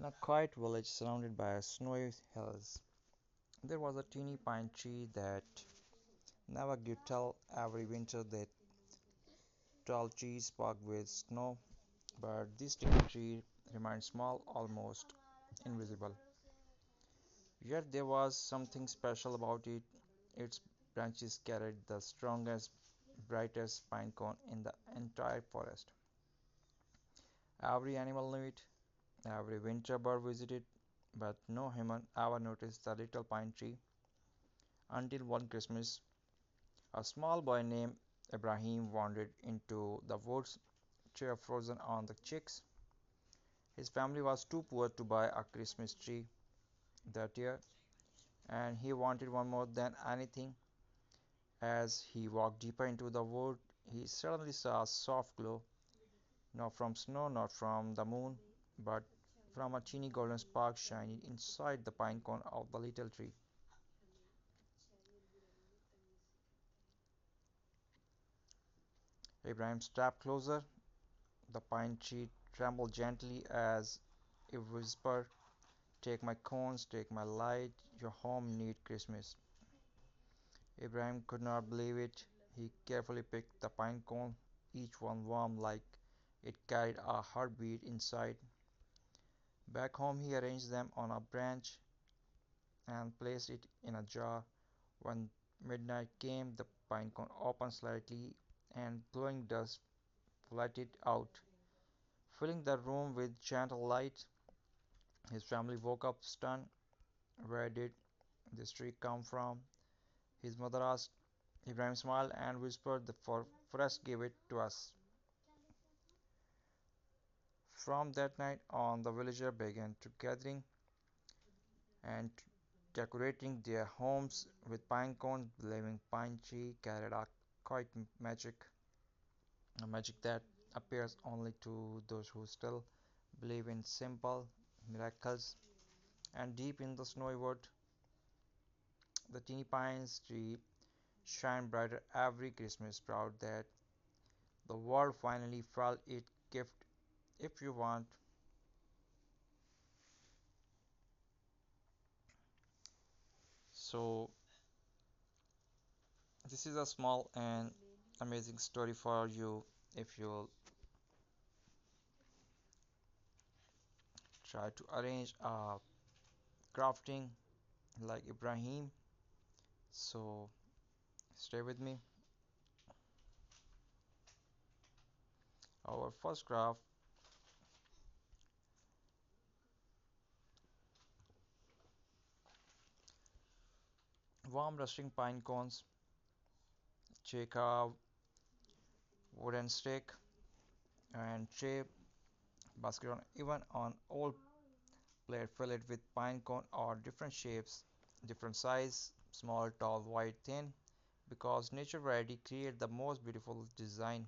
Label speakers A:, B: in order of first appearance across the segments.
A: In a quiet village surrounded by snowy hills, there was a teeny pine tree that never grew tall. Every winter the tall trees sparkled with snow, but this teeny tree remained small, almost invisible. Yet there was something special about it. Its branches carried the strongest, brightest pine cone in the entire forest. Every animal knew it, every winter bird visited, but no human ever noticed the little pine tree until one Christmas. A small boy named Ibrahim wandered into the woods, chair frozen on the cheeks. His family was too poor to buy a Christmas tree that year, and he wanted one more than anything. As he walked deeper into the wood, he suddenly saw a soft glow, not from snow, not from the moon, but from a teeny golden spark shining inside the pine cone of the little tree. Abraham stepped closer. The pine tree trembled gently as it whispered, "Take my cones, take my light, your home need Christmas." Abraham could not believe it. He carefully picked the pine cone, each one warm like it carried a heartbeat inside. Back home, he arranged them on a branch and placed it in a jar. When midnight came, the pine cone opened slightly and glowing dust flooded out, filling the room with gentle light. His family woke up stunned. Where did this tree come from? His mother asked. Ibrahim smiled and whispered, "The forest gave it to us." From that night on, the villagers began to gathering and decorating their homes with pine cones, believing pine tree carried a quiet magic, a magic that appears only to those who still believe in simple miracles. And deep in the snowy wood, the teeny pine tree shine brighter every Christmas, proud that the world finally felt its gift. If you want, so this is a small and amazing story for you. If you try to arrange a crafting like Ibrahim, so stay with me. Our first craft, warm rusting pine cones, take a wooden stick and shape basket on even on old plate, fill it with pine cone or different shapes, different size, small, tall, wide, thin, because nature variety create the most beautiful design.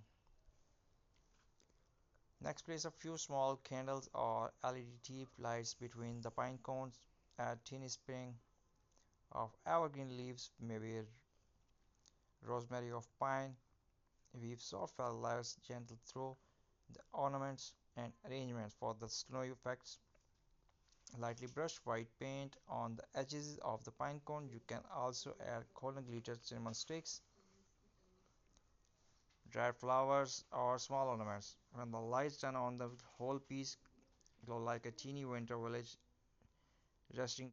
A: Next, place a few small candles or LED tube lights between the pine cones. Add tiny spring of evergreen leaves, maybe rosemary of pine. Weave soft felt layers gentle through the ornaments and arrangements for the snowy effects. Lightly brush white paint on the edges of the pine cone. You can also add golden glittered cinnamon sticks, dried flowers, or small ornaments. When the lights turn on, the whole piece glow like a teeny winter village resting